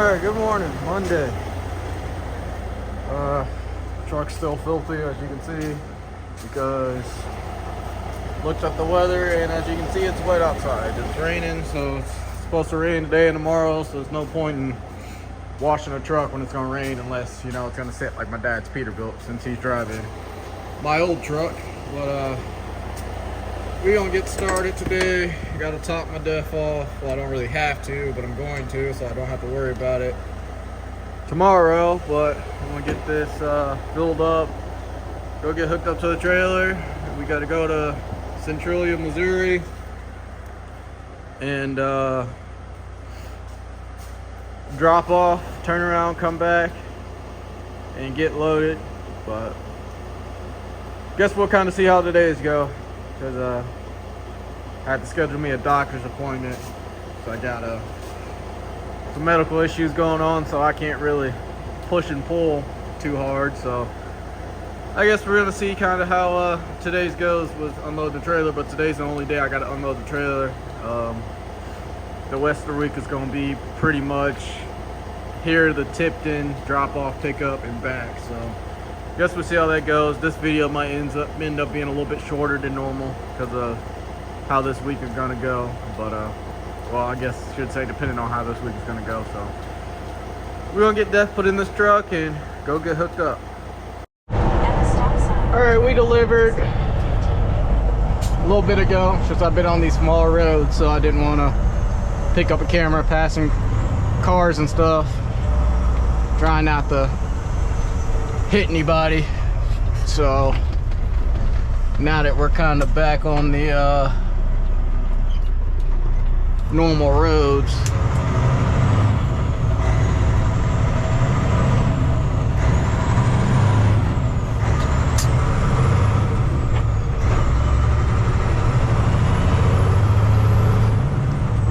Alright, good morning, Monday. Truck's still filthy as you can see because looked at the weather and as you can see it's wet outside. It's raining, so it's supposed to rain today and tomorrow, so there's no point in washing a truck when it's gonna rain unless you know it's gonna sit like my dad's Peterbilt since he's driving my old truck. But we're gonna get started today. I gotta top my def off. Well, I don't really have to, but I'm going to, so I don't have to worry about it tomorrow. But I'm gonna get this filled up, go get hooked up to the trailer. We gotta go to Centralia, Missouri, and drop off, turn around, come back, and get loaded. But guess we'll kind of see how today's go, because I had to schedule me a doctor's appointment, so I got some medical issues going on, so I can't really push and pull too hard. So I guess we're gonna see kind of how today's goes with unload the trailer. But today's the only day I gotta unload the trailer. The rest of the week is gonna be pretty much here, the Tipton drop off, pickup, and back. So I guess we'll see how that goes. This video might end up being a little bit shorter than normal because of how this week is gonna go. But well, I guess I should say depending on how this week is gonna go. So we're gonna get Def put in this truck and go get hooked up. All right, we delivered a little bit ago. Since I've been on these small roads, so I didn't want to pick up a camera passing cars and stuff, trying not to hit anybody. So now that we're kind of back on the normal roads,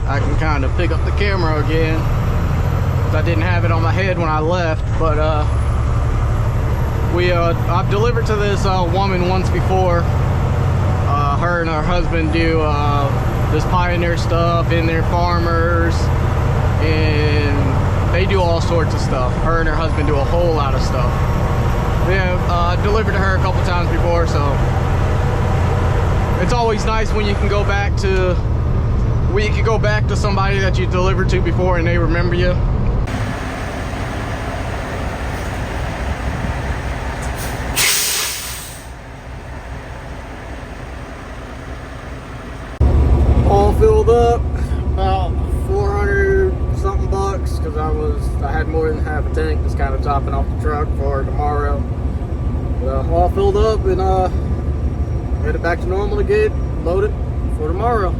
I can kind of pick up the camera again. I didn't have it on my head when I left, but I've delivered to this woman once before. Her and her husband do this Pioneer stuff, and they're farmers, and they do all sorts of stuff. Her and her husband do a whole lot of stuff. Yeah, delivered to her a couple times before, so it's always nice when you can go back to somebody that you delivered to before and they remember you. All filled up, about 400 something bucks, because I had more than half a tank just kind of topping off the truck for tomorrow. All filled up and headed back to normal to get loaded for tomorrow.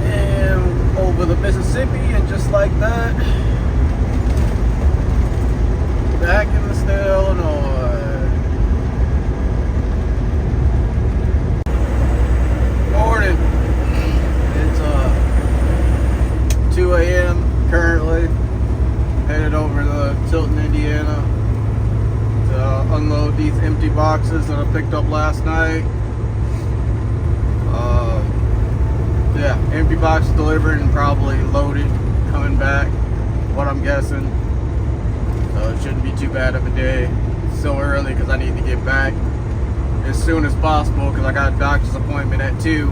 And over the Mississippi, and just like that, back in the state of Illinois. Morning. It's 2 a.m. currently. Headed over to Tilton, Indiana to unload these empty boxes that I picked up last night. Yeah, empty box delivered and probably loaded coming back, what I'm guessing. So it shouldn't be too bad of a day. It's so early because I need to get back as soon as possible because I got a doctor's appointment at 2.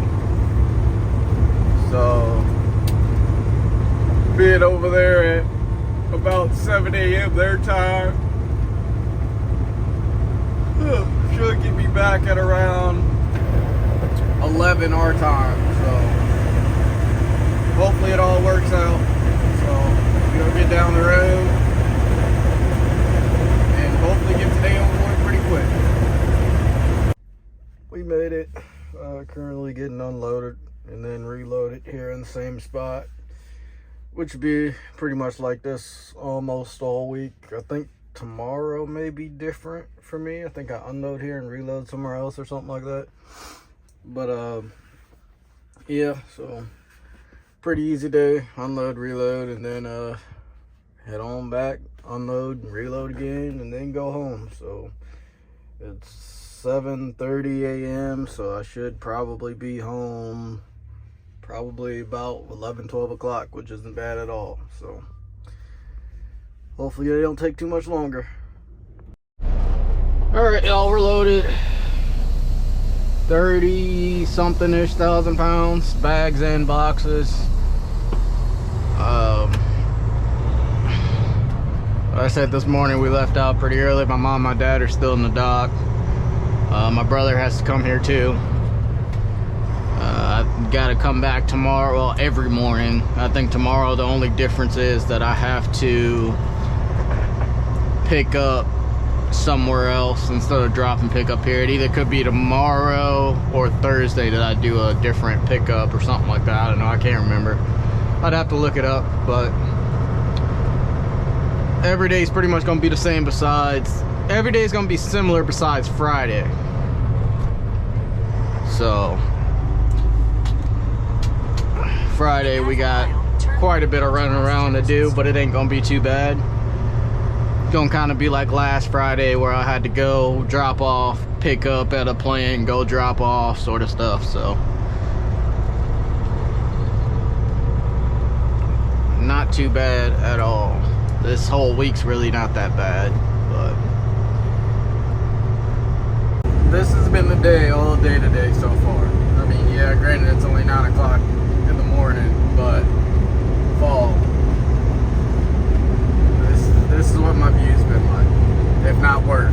So being over there at about 7 a.m. their time should get me back at around 11 our time. So hopefully it all works out. So we're gonna get down the road and hopefully get today over with pretty quick. We made it. Currently getting unloaded and then reloaded here in the same spot, which would be pretty much like this almost all week. I think tomorrow may be different for me. I think I unload here and reload somewhere else or something like that. But yeah, so pretty easy day. Unload, reload, and then head on back, unload and reload again, and then go home. So it's 7:30 a.m. so I should probably be home probably about 11, 12 o'clock, which isn't bad at all. So Hopefully they don't take too much longer. Alright, y'all, we're loaded. 30 something ish thousand pounds, bags and boxes. Like I said, this morning we left out pretty early. My mom and my dad are still in the dock. My brother has to come here too. I've got to come back tomorrow, well, every morning. I think tomorrow the only difference is that I have to pick up somewhere else instead of drop and pick up here. It either could be tomorrow or Thursday that I do a different pickup or something like that. I don't know, I can't remember. I'd have to look it up, but every day is pretty much going to be the same besides, every day is going to be similar besides Friday. So Friday we got quite a bit of running around to do, but it ain't going to be too bad. Gonna kind of be like last Friday where I had to go drop off, pick up at a plant, go drop off sort of stuff. So not too bad at all. This whole week's really not that bad, but this has been the day, all day today so far. I mean, yeah, granted it's only 9 o'clock in the morning, but fall. This is what my view's been like, if not worse.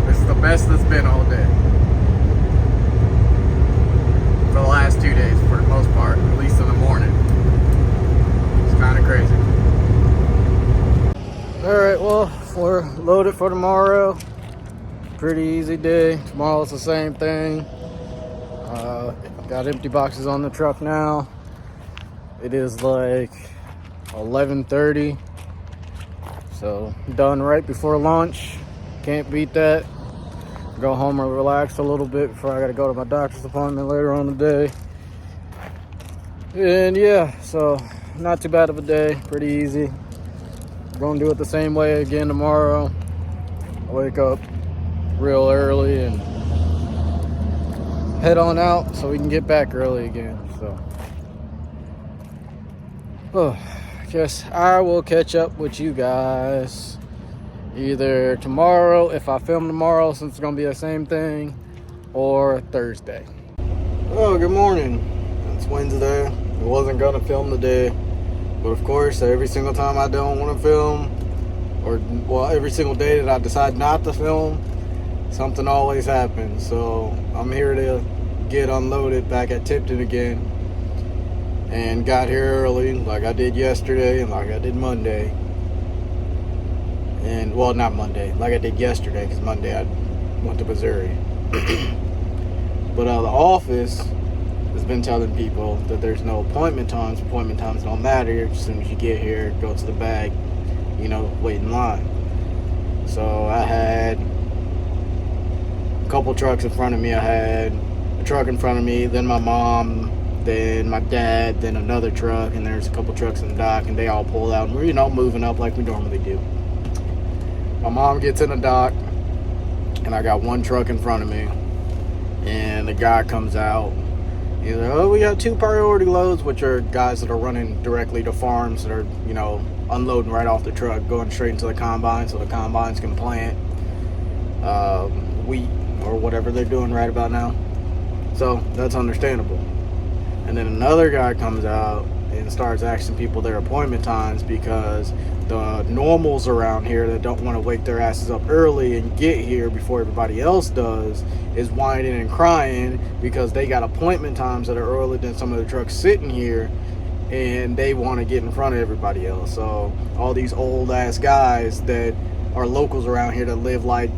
This is the best it's been all day. For the last 2 days, for the most part, at least in the morning. It's kind of crazy. Alright, well, we're loaded for tomorrow. Pretty easy day. Tomorrow's the same thing. Got empty boxes on the truck now. It is like 11:30. So done right before lunch. Can't beat that. Go home and relax a little bit before I gotta go to my doctor's appointment later on today. And yeah, so not too bad of a day, pretty easy. Gonna do it the same way again tomorrow. I wake up real early and head on out so we can get back early again. So I guess I will catch up with you guys either tomorrow, if I film tomorrow since it's gonna be the same thing, or Thursday. Oh, good morning. It's Wednesday. I wasn't gonna film today, but of course every single time I don't want to film, or well, every single day that I decide not to film, something always happens. So I'm here to get unloaded back at Tipton again. And got here early, like I did yesterday and like I did Monday. And, well, not Monday, like I did yesterday, because Monday I went to Missouri. But the office has been telling people that there's no appointment times. Appointment times don't matter. As soon as you get here, go to the bag, you know, wait in line. So I had a couple trucks in front of me. I had a truck in front of me, then my mom, then my dad, then another truck, and there's a couple trucks in the dock, and they all pulled out, and we're, you know, moving up like we normally do. My mom gets in the dock, and I got one truck in front of me, and the guy comes out. He's like, oh, we got 2 priority loads, which are guys that are running directly to farms that are, you know, unloading right off the truck, going straight into the combine so the combines can plant wheat or whatever they're doing right about now. So that's understandable. And then another guy comes out and starts asking people their appointment times, because the normals around here that don't want to wake their asses up early and get here before everybody else does is whining and crying because they got appointment times that are earlier than some of the trucks sitting here, and they want to get in front of everybody else. So all these old ass guys that are locals around here that live like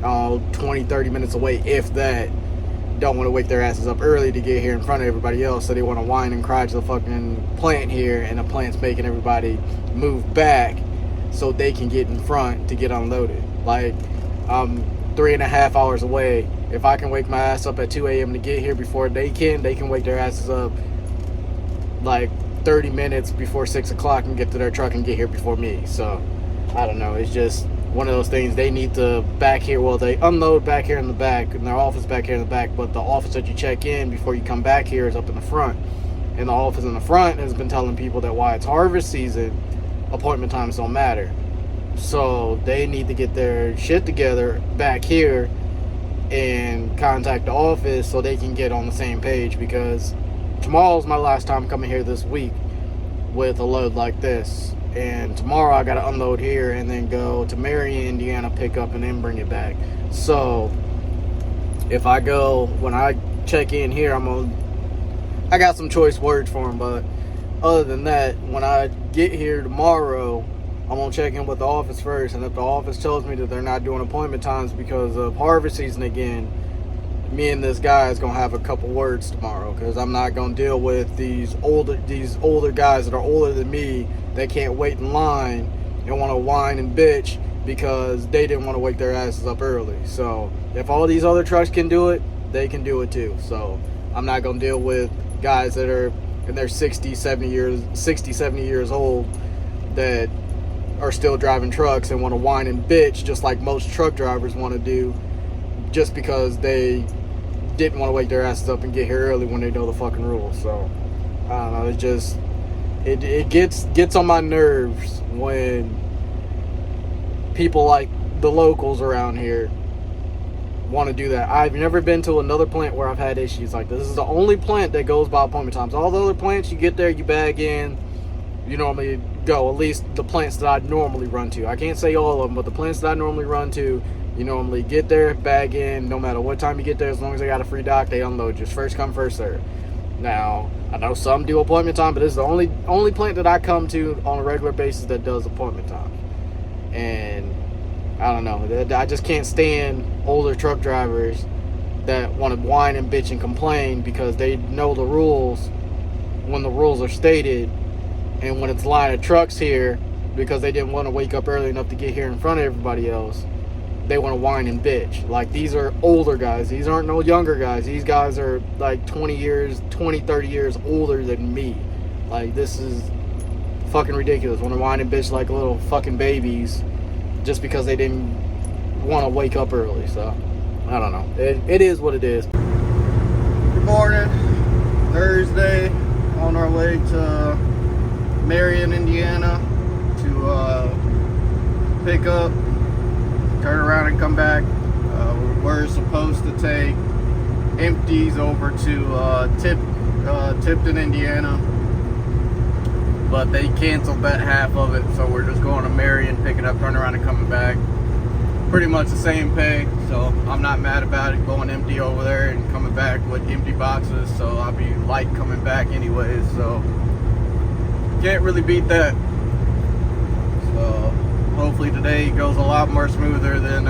20-30 minutes away, if that, don't want to wake their asses up early to get here in front of everybody else, so they want to whine and cry to the fucking plant here, and the plant's making everybody move back so they can get in front to get unloaded. Like, I'm 3.5 hours away. If I can wake my ass up at 2 a.m. to get here before they can wake their asses up like 30 minutes before 6 o'clock and get to their truck and get here before me. So I don't know, it's just one of those things. They need to back here, well, they unload back here in the back, and their office back here in the back, but the office that you check in before you come back here is up in the front. And the office in the front has been telling people that while it's harvest season, appointment times don't matter. So they need to get their shit together back here and contact the office so they can get on the same page, because tomorrow's my last time coming here this week with a load like this. And tomorrow I gotta unload here and then go to Marion, Indiana, pick up and then bring it back. So if I go, when I check in here, I got some choice words for them, but other than that, when I get here tomorrow, I'm gonna check in with the office first, and if the office tells me that they're not doing appointment times because of harvest season again, me and this guy is gonna have a couple words tomorrow, because I'm not gonna deal with these older guys that are older than me that can't wait in line and want to whine and bitch because they didn't want to wake their asses up early. So if all these other trucks can do it, they can do it too. So I'm not gonna deal with guys that are in their 60, 70 years old that are still driving trucks and want to whine and bitch just like most truck drivers want to do, just because they didn't want to wake their asses up and get here early when they know the fucking rules. So I don't know, it just it gets on my nerves when people like the locals around here want to do that. I've never been to another plant where I've had issues like this. This is the only plant that goes by appointment times. All the other plants, you get there, you bag in, you normally go. At least the plants that I normally run to. I can't say all of them, but the plants that I normally run to, you normally get there, bag in, no matter what time you get there, as long as they got a free dock, they unload. Just first come, first serve. Now, I know some do appointment time, but this is the only plant that I come to on a regular basis that does appointment time. And I don't know, I just can't stand older truck drivers that want to whine and bitch and complain because they know the rules when the rules are stated, and when it's line of trucks here, because they didn't want to wake up early enough to get here in front of everybody else, they want to whine and bitch. Like, these are older guys. These aren't no younger guys. These guys are like 30 years older than me. Like, this is fucking ridiculous. Want to whine and bitch like little fucking babies just because they didn't want to wake up early. So I don't know. It is what it is. Good morning. Thursday, on our way to Marion, Indiana to pick up, turn around and come back. We're supposed to take empties over to Tipton, Indiana, but they canceled that half of it, so we're just going to Marion, picking up, turning around and coming back. Pretty much the same pay, so I'm not mad about it, going empty over there and coming back with empty boxes, so I'll be light coming back anyways, so can't really beat that. So hopefully today goes a lot more smoother than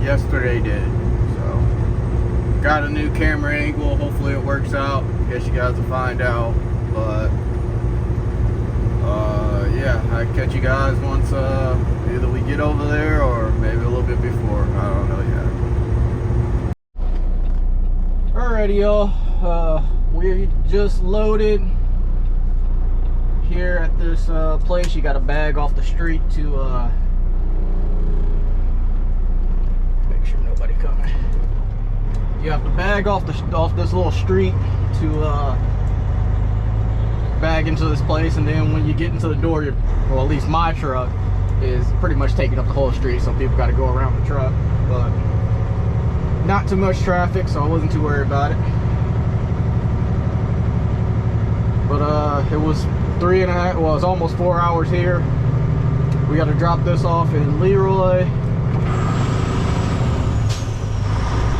yesterday did. So got a new camera angle, hopefully it works out. Guess you guys will find out, but yeah, I catch you guys once either we get over there or maybe a little bit before. I don't know yet. Alrighty, y'all. We just loaded here at this place. You got a bag off the street to make sure nobody coming. You have to bag off this little street to bag into this place, and then when you get into the door, well, at least my truck is pretty much taking up the whole street, so people got to go around the truck. But not too much traffic, so I wasn't too worried about it. But it was 3.5, well, it's almost 4 hours here. We got to drop this off in Leroy,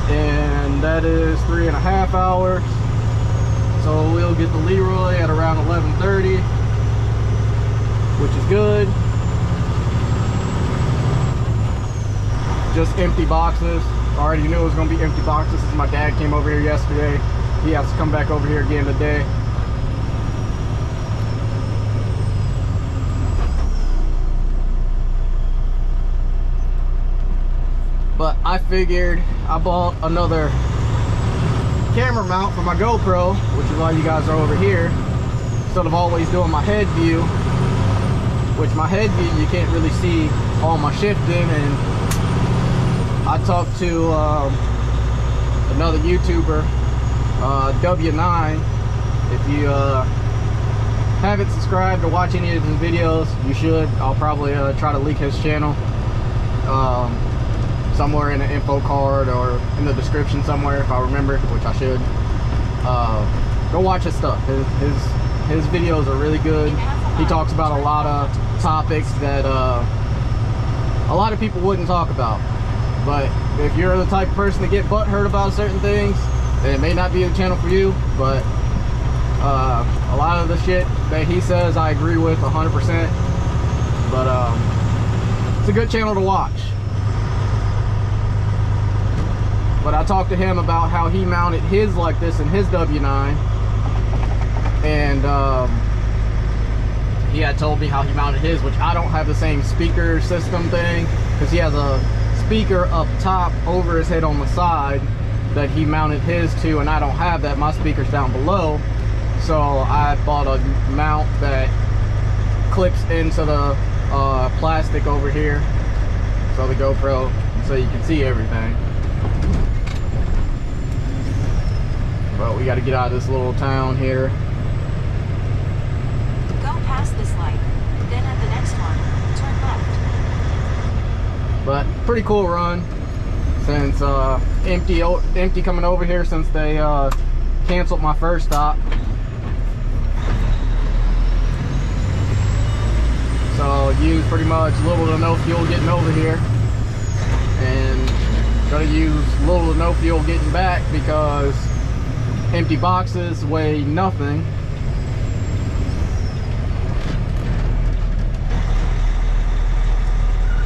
and that is 3.5 hours. So we'll get to Leroy at around 11:30, which is good. Just empty boxes. I already knew it was going to be empty boxes since my dad came over here yesterday. He has to come back over here again today. But I figured I bought another camera mount for my GoPro, which is why you guys are over here, instead of always doing my head view, which my head view you can't really see all my shifting. And I talked to another YouTuber, W9. If you haven't subscribed to watch any of his videos, you should. I'll probably try to link his channel somewhere in the info card or in the description somewhere if I remember, which I should. Go watch his stuff. His videos are really good. He talks about a lot of topics that a lot of people wouldn't talk about. But if you're the type of person to get butthurt about certain things, then it may not be the channel for you. But a lot of the shit that he says I agree with 100%. But it's a good channel to watch. But I talked to him about how he mounted his like this in his W9. And he had told me how he mounted his, which I don't have the same speaker system thing, because he has a speaker up top over his head on the side that he mounted his to, and I don't have that. My speaker's down below. So I bought a mount that clips into the plastic over here, so the GoPro, so you can see everything. But we got to get out of this little town here. Go past this light, then at the next one, turn left. But pretty cool run, since empty coming over here since they canceled my first stop. So use pretty much little to no fuel getting over here, and gonna use little to no fuel getting back because empty boxes weigh nothing.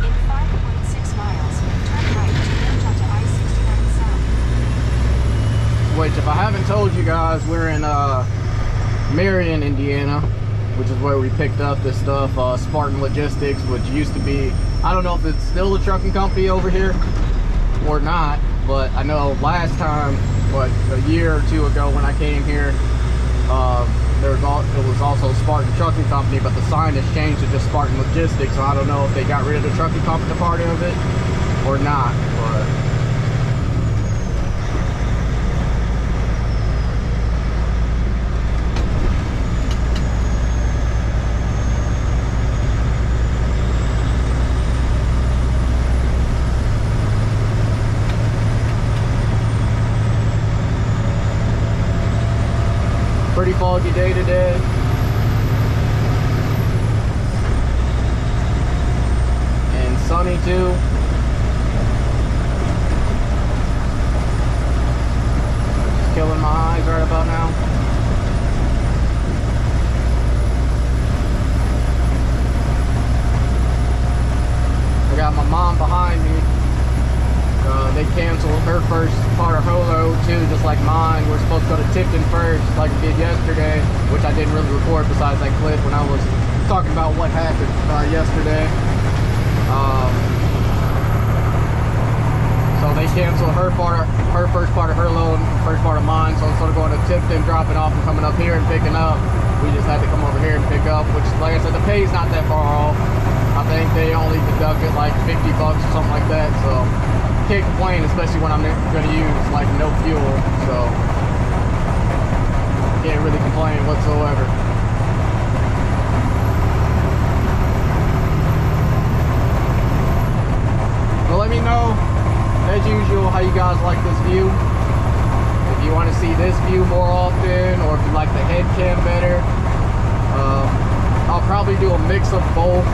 In 5.6 miles, turn right to merge onto I-69 South. Which, if I haven't told you guys, we're in Marion, Indiana, which is where we picked up this stuff. Spartan Logistics, which used to be, I don't know if it's still a trucking company over here or not, but I know last time, what, a year or two ago when I came here, it was also Spartan Trucking Company, but the sign has changed to just Spartan Logistics, so I don't know if they got rid of the trucking company part of it or not. But pretty foggy day today. And sunny too. Just killing my eyes right about now. I got my mom behind me. They canceled her first part of her load too, just like mine. We're supposed to go to Tipton first, like we did yesterday, which I didn't really record besides that clip when I was talking about what happened yesterday. So they canceled her first part of her load, first part of mine. So instead of going to Tipton, dropping off and coming up here and picking up, we just had to come over here and pick up, which, like I said, the pay's not that far off. I think they only deducted like 50 bucks or something like that. So can't complain, especially when I'm going to use like no fuel, so can't really complain whatsoever. But let me know, as usual, how you guys like this view. If you want to see this view more often, or if you like the head cam better. I'll probably do a mix of both.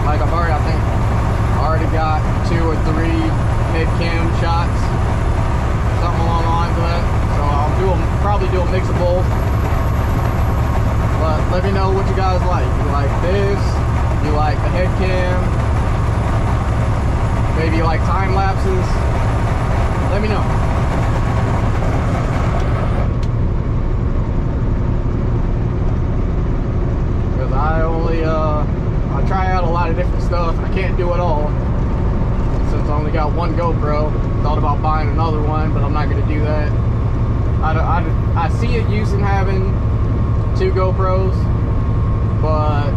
Like I think already got 2 or 3 head cam shots, something along the lines of that. So I'll probably do a mix of both. But let me know what you guys like. You like this? You like the head cam? Maybe you like time lapses? Let me know. Because I try out a lot of different stuff and I can't do it all. Since I only got one GoPro, thought about buying another one, but I'm not going to do that. I see it using having 2 GoPros, but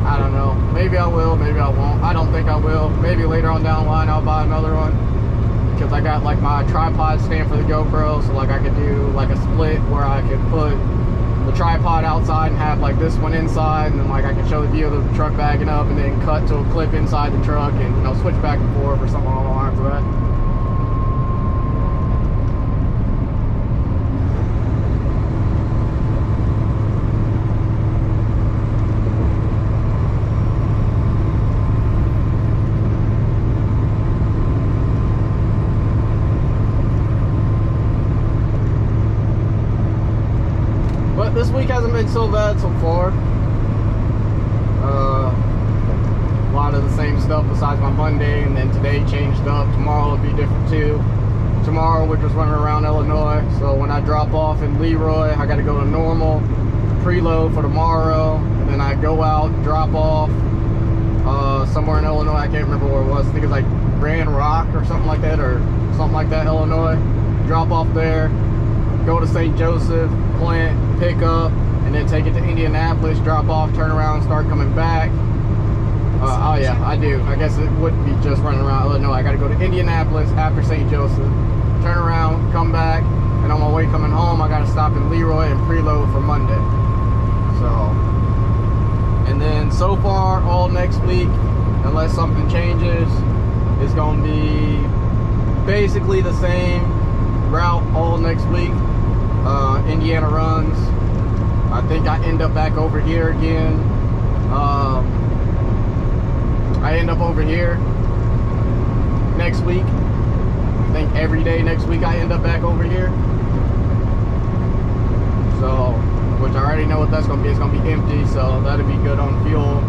I don't know. Maybe I will, maybe I won't. I don't think I will. Maybe later on down the line I'll buy another one, because I got like my tripod stand for the GoPro, so like I could do like a split where I could put the tripod outside and have like this one inside, and then like I can show the view of the truck backing up, and then cut to a clip inside the truck, and you know, switch back and forth or something along the lines of that. This week hasn't been so bad so far. A lot of the same stuff besides my Monday, and then today changed up. Tomorrow will be different too. Tomorrow we're just running around Illinois, so when I drop off in Leroy, I got to go to normal, preload for tomorrow, and then I go out, drop off somewhere in Illinois. I can't remember where it was. I think it's like Grand Rock or something like that, Illinois. Drop off there, go to St. Joseph, plant, pick up, and then take it to Indianapolis, drop off, turn around, start coming back. Oh yeah, I do. I guess it wouldn't be just running around Illinois. I got to go to Indianapolis after St. Joseph, turn around, come back, and on my way coming home, I got to stop in Leroy and preload for Monday. So, and then so far, all next week, unless something changes, is going to be basically the same route all next week. Indiana runs. I think I end up back over here again. I end up over here next week. I think every day next week I end up back over here. So, which I already know what that's gonna be. It's gonna be empty, so that'll be good on fuel.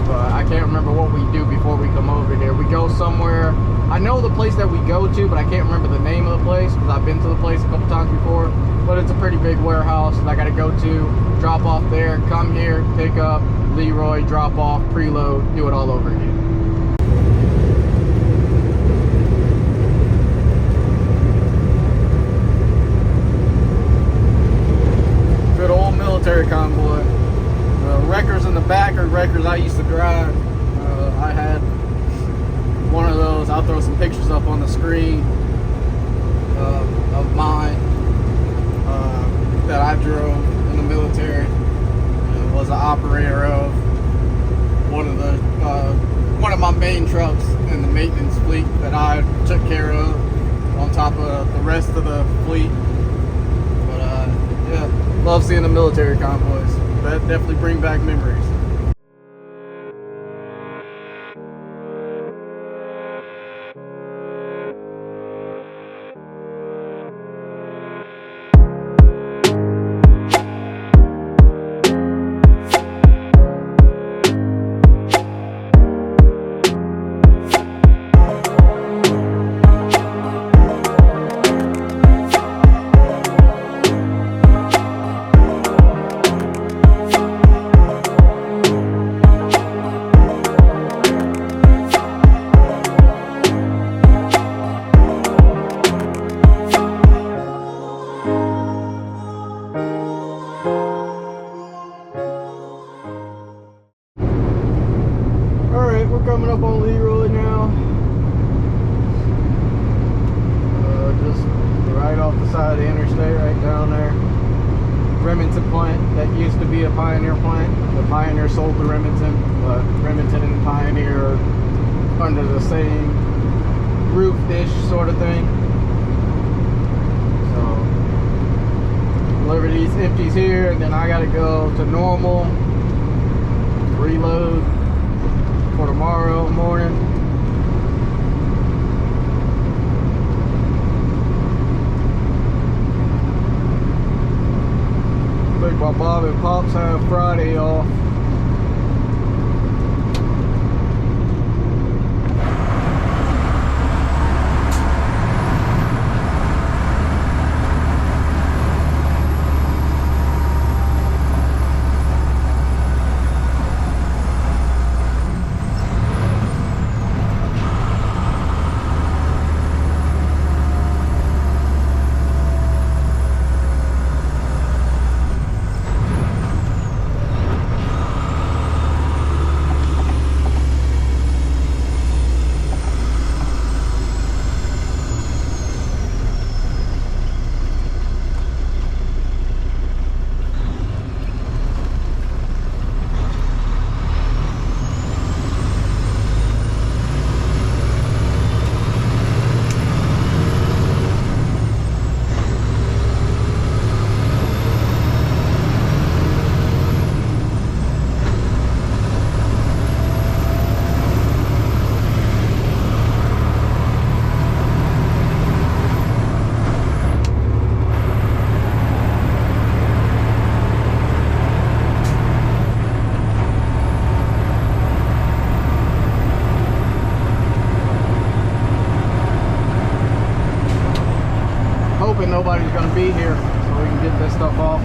But I can't remember what we do before we come over here. We go somewhere. I know the place that we go to, but I can't remember the name of the place because I've been to the place a couple times before. But it's a pretty big warehouse that I got to go to, drop off there, come here, pick up, Leroy, drop off, preload, do it all over again. Good old military convoy. Wreckers in the back are wreckers I used to drive. I had one of those. I'll throw some pictures up on the screen of mine that I drove in the military. Was an operator of one of my main trucks in the maintenance fleet that I took care of on top of the rest of the fleet. But yeah, love seeing the military convoys. That definitely bring back memories. Coming up on Leroy now. Just right off the side of the interstate, right down there. Remington plant that used to be a Pioneer plant. The Pioneer sold to Remington, but Remington and Pioneer are under the same roof-ish sort of thing. So, deliver these empties here, and then I gotta go to normal, reload for tomorrow morning. I think my Bob and Pops have Friday off.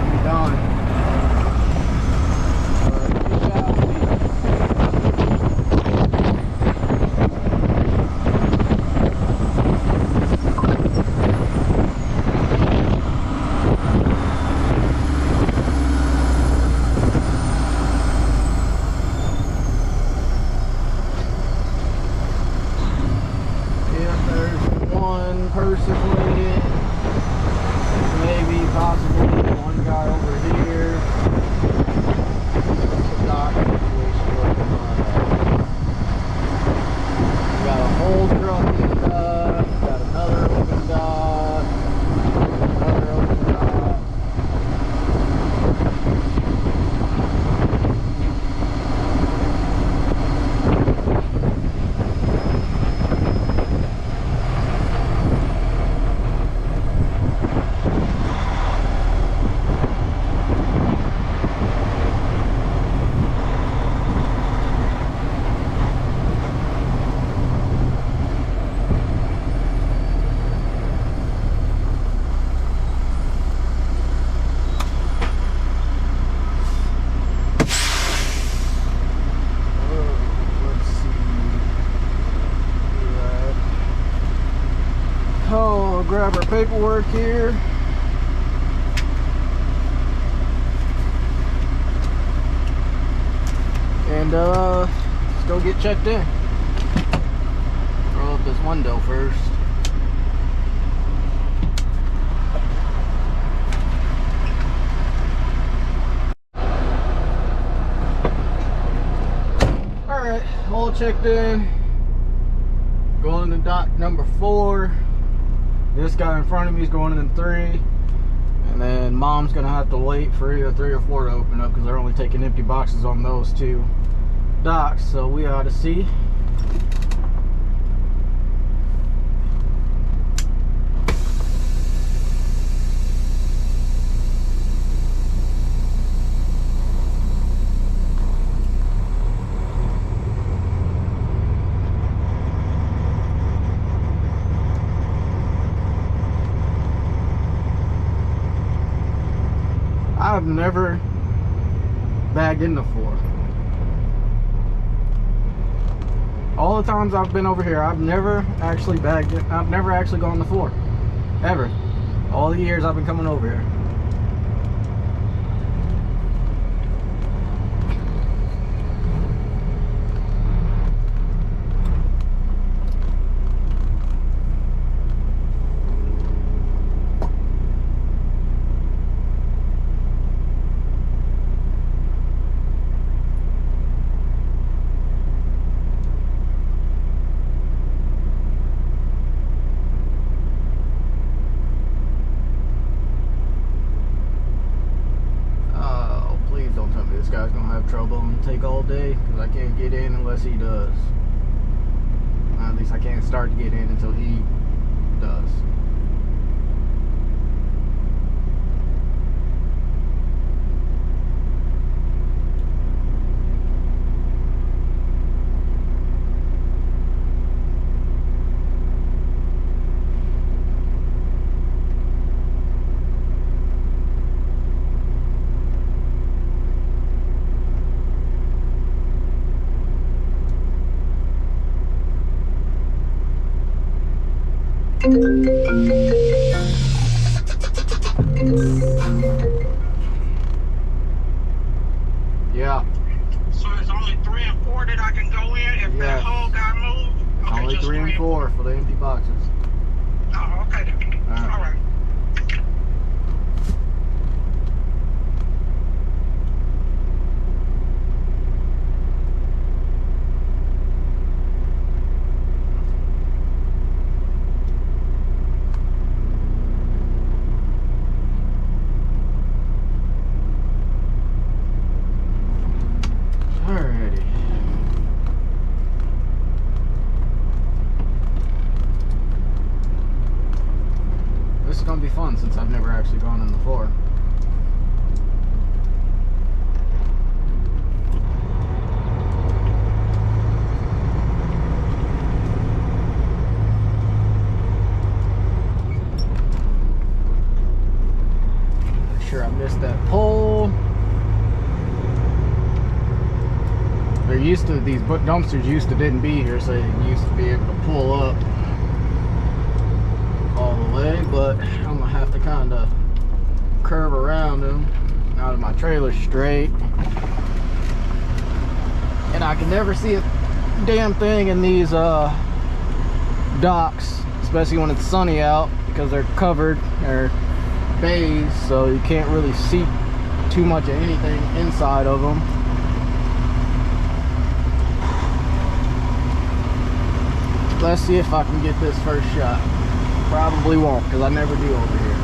to be done. Person waiting, maybe possibly one guy over here. What's the dock situation looking like? We got a whole truck in dock, got another open dock, another open dock. Grab our paperwork here. And let's go get checked in. Throw up this window first. Alright, all checked in. Going to dock number 4. This guy in front of me is going in 3, and then mom's gonna have to wait for either 3 or 4 to open up because they're only taking empty boxes on those 2 docks. So we ought to see. I've never bagged in the 4. All the times I've been over here, I've never actually bagged it. I've never actually gone to 4. Ever. All the years I've been coming over here. This guy's gonna have trouble and take all day because I can't get in unless he does. At least I can't start to get in until he does. Yeah. So it's only 3 and 4 that I can go in if that whole got moved? Okay, only just 3 and 4 for the empty boxes. Oh, okay then. All right. This is gonna be fun since I've never actually gone in before. Make sure I missed that pull. They're used to, these dumpsters didn't be here, so they used to be able to pull up all the way, but I'm gonna have to kind of curve around them now that my trailer's straight. And I can never see a damn thing in these docks, especially when it's sunny out, because they're covered, they're bays, so you can't really see too much of anything inside of them. Let's see if I can get this first shot. Probably won't, because I never do over here.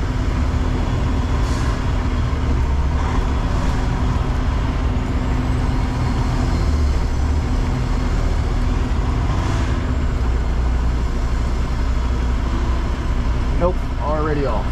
Nope, already off.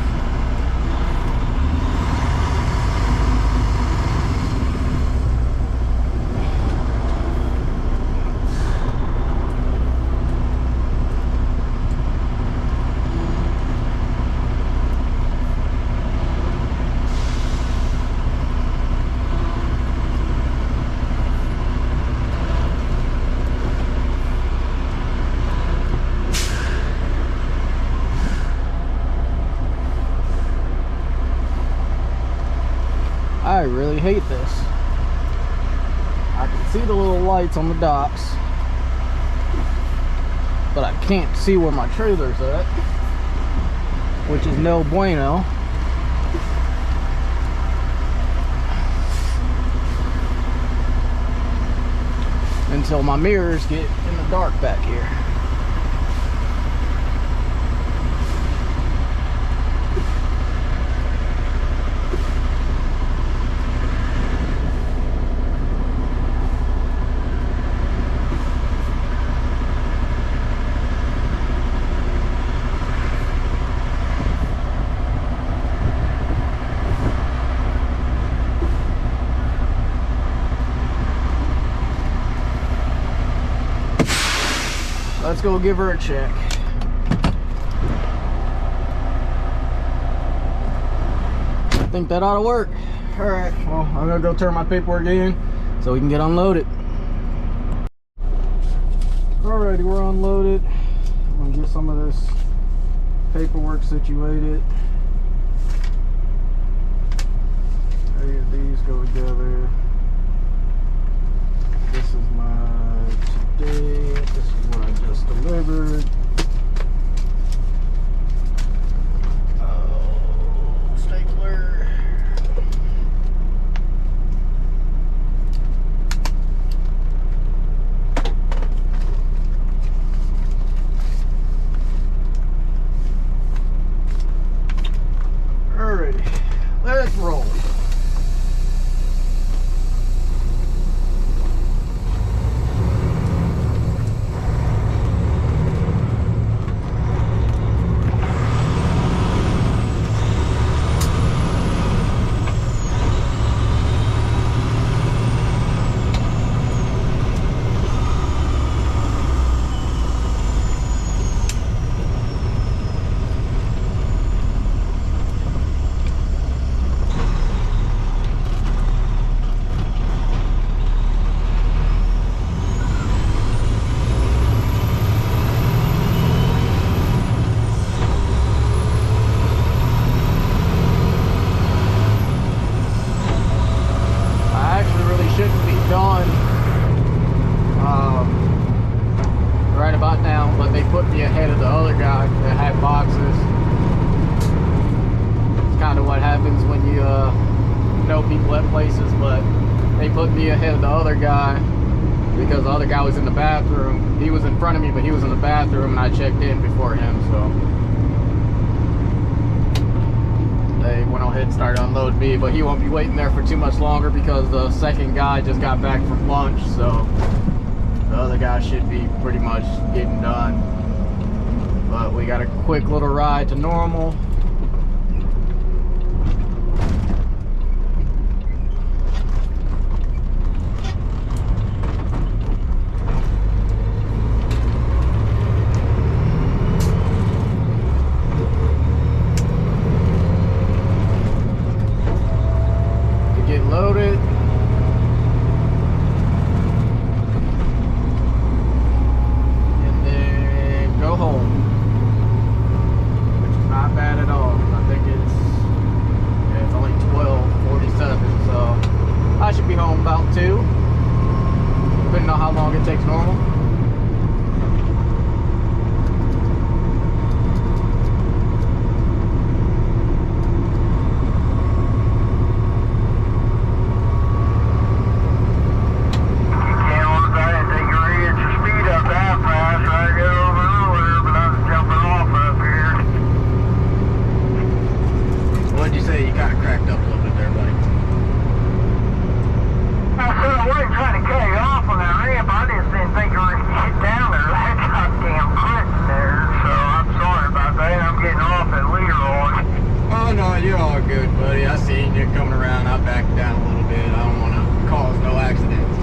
I really hate this. I can see the little lights on the docks, but I can't see where my trailer's at, which is no bueno. Until my mirrors get in the dark back here. Let's go give her a check. I think that ought to work. All right, well, I'm gonna go turn my paperwork in so we can get unloaded. Alrighty, we're unloaded. I'm gonna get some of this paperwork situated. These go together. This is my today. This is what I just delivered. Oh, stapler. Alrighty, let's roll. Right about now, but they put me ahead of the other guy that had boxes. It's kind of what happens when you know people at places, but they put me ahead of the other guy because the other guy was in the bathroom. He was in front of me, but he was in the bathroom, and I checked in before him, so they went ahead and started unloading me, but he won't be waiting there for too much longer because the second guy just got back from lunch, so the other guy should be pretty much getting done. But we got a quick little ride to normal. load it. And then go home. Which is not bad at all. I think it's only 12:47, so I should be home about 2. Depending on how long it takes normal. You're all good, buddy. I seen you coming around. I backed down a little bit. I don't want to cause no accidents.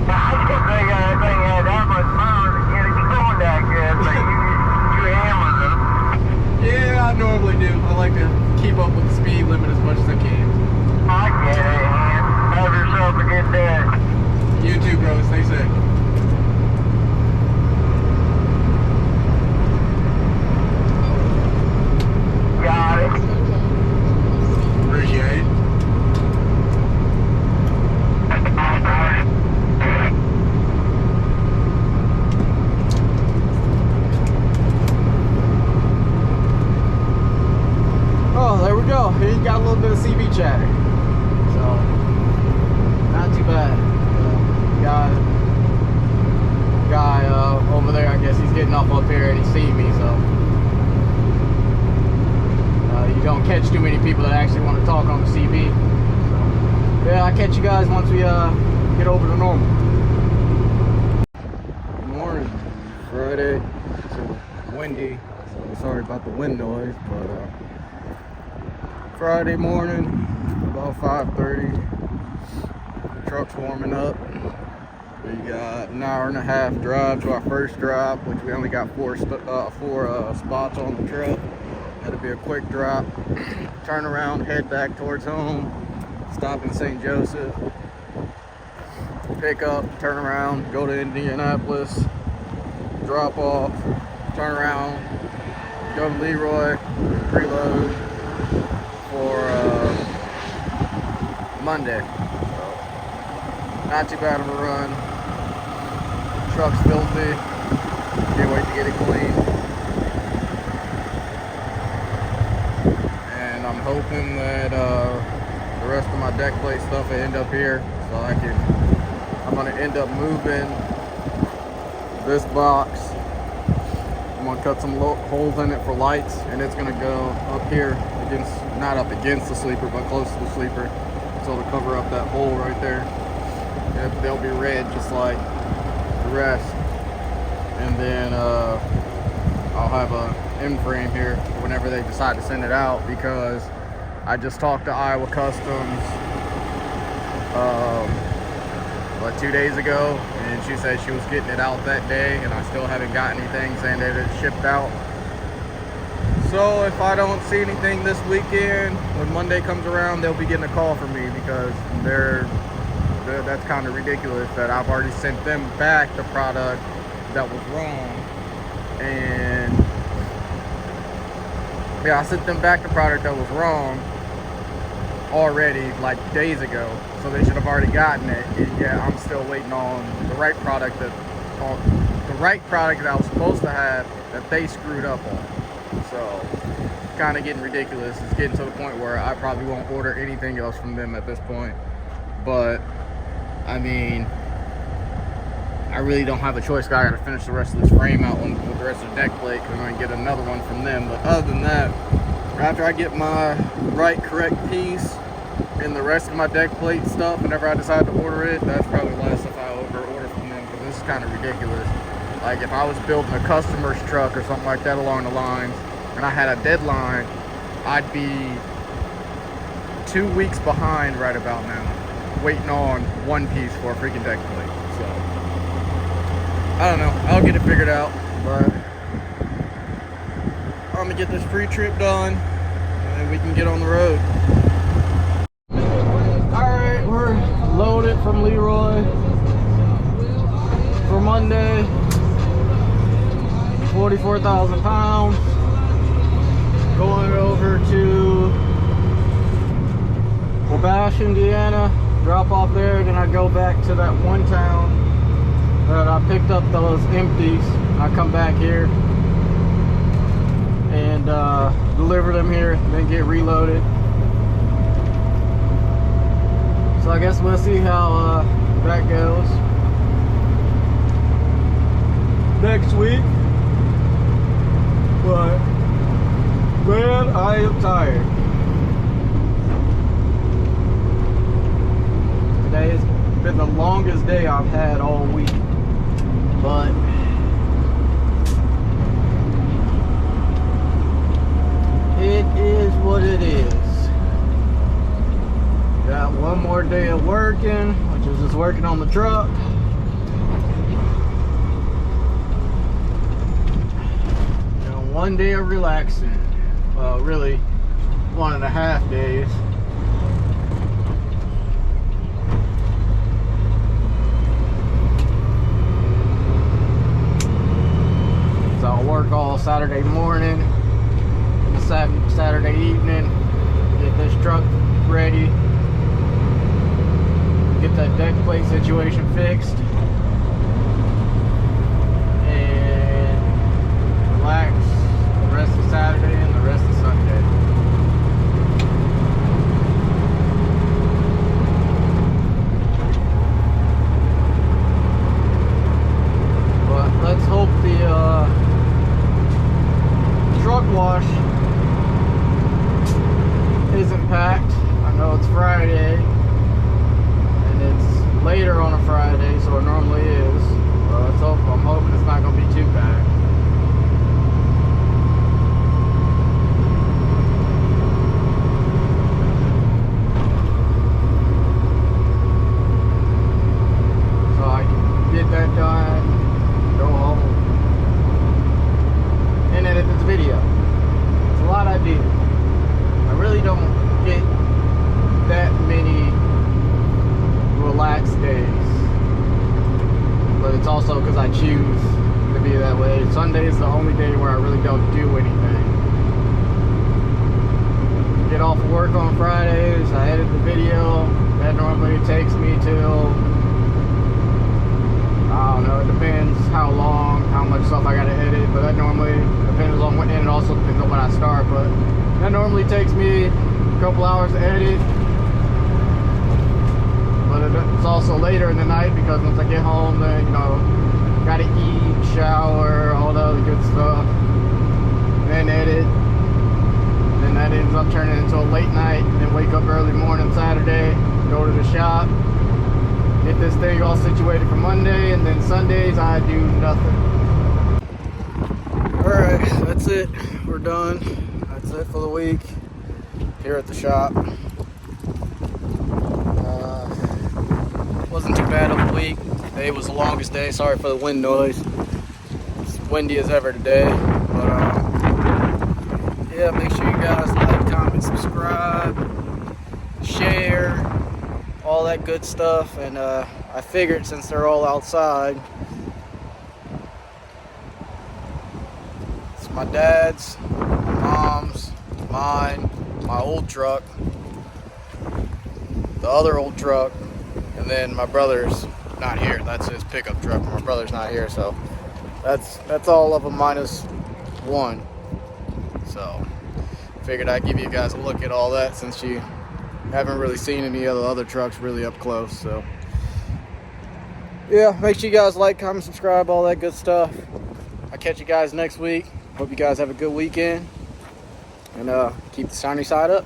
I didn't think anything had that much power to get it going that good, but you hammered them. Yeah, I normally do. I like to keep up with the speed limit as much as I can. I get it, man. Have yourself a good day. You too, bro. Stay safe. Got it. Appreciate it. Oh, there we go. He got a little bit of CB chatter. So, not too bad. Guy over there, I guess he's getting off up here and he sees me, so. You don't catch too many people that actually want to talk on the CB. So, yeah, I'll catch you guys once we get over to normal. Good morning. Friday. It's windy. So sorry about the wind noise, but Friday morning, about 5:30. The truck's warming up. We got an hour and a half drive to our first drop, which we only got four spots on the truck. That'll be a quick drop. Turn around, head back towards home. Stop in St. Joseph. Pick up, turn around, go to Indianapolis. Drop off, turn around, go to Leroy, preload for Monday. So, not too bad of a run. Truck's filthy. Can't wait to get it clean. And I'm hoping that the rest of my deck plate stuff will end up here, so I'm gonna end up moving this box. I'm gonna cut some holes in it for lights, and it's gonna go up here against, not up against the sleeper, but close to the sleeper, so it'll cover up that hole right there. And they'll be red just like the rest. And then I'll have a end frame here whenever they decide to send it out, because I just talked to Iowa Customs 2 days ago, and she said she was getting it out that day, and I still haven't got anything saying that it's shipped out. So if I don't see anything this weekend, when Monday comes around, they'll be getting a call from me, because that's kind of ridiculous that I've already sent them back the product that was wrong. And yeah, I sent them back the product that was wrong already, like days ago, so they should have already gotten it. And yeah, I'm still waiting on the right product that I was supposed to have that they screwed up on. So kind of getting ridiculous. It's getting to the point where I probably won't order anything else from them at this point. But I mean, I really don't have a choice. I gotta finish the rest of this frame out with the rest of the deck plate, because I'm gonna get another one from them. But other than that, after I get my correct piece and the rest of my deck plate stuff, whenever I decide to order it, that's probably the last stuff I order from them, because this is kind of ridiculous. Like, if I was building a customer's truck or something like that along the lines, and I had a deadline, I'd be 2 weeks behind right about now, waiting on one piece for a freaking deck plate. So I don't know, I'll get it figured out, but I'm gonna get this pre-trip done and then we can get on the road. All from Leroy for Monday. 44,000 pounds. Going over to Wabash, Indiana. Drop off there, then I go back to that one town that I picked up those empties. I come back here and deliver them here, then get reloaded. So I guess we'll see how that goes next week. But man, I am tired. Today has been the longest day I've had all week, but it is what it is. Got one more day of working, which is just working on the truck. And one day of relaxing. Well, really 1.5 days. So I'll work all Saturday morning and Saturday evening, get this truck ready, get that deck plate situation fixed, and relax the rest of Saturday and the rest of Sunday. But let's hope the truck wash isn't packed. I know it's Friday and it's later on a Friday, so it normally is. Let's hope. I'm hoping it's not going to be too packed. So I can get that done, go home, and edit this video. It's a lot I do. I really don't get that many relaxed days, but it's also because I choose to be that way. Sunday is the only day where I really don't do anything. Get off of work on Fridays, I edit the video. That normally takes me till, I don't know, it depends how long, how much stuff I gotta edit, but that normally depends on when, and it also depends on when I start, but that normally takes me a couple hours to edit. But it's also later in the night because once I get home, then, you know, gotta eat, shower, all the other good stuff, then edit. Then that ends up turning into a late night, then wake up early morning Saturday, go to the shop, get this thing all situated for Monday, and then Sundays I do nothing. Alright, that's it. We're done. That's it for the week here at the shop. Wasn't too bad of a week. Today was the longest day. Sorry for the wind noise. It's windy as ever today. But yeah, make sure you guys like, comment, subscribe, share, all that good stuff. And I figured since they're all outside, it's my dad's, my mom's, mine, my old truck, the other old truck, and then my brother's not here. That's his pickup truck. My brother's not here, so that's all of them minus one. So figured I'd give you guys a look at all that since you haven't really seen any of the other trucks really up close. So yeah, make sure you guys like, comment, subscribe, all that good stuff. I'll catch you guys next week. Hope you guys have a good weekend, and keep the sunny side up.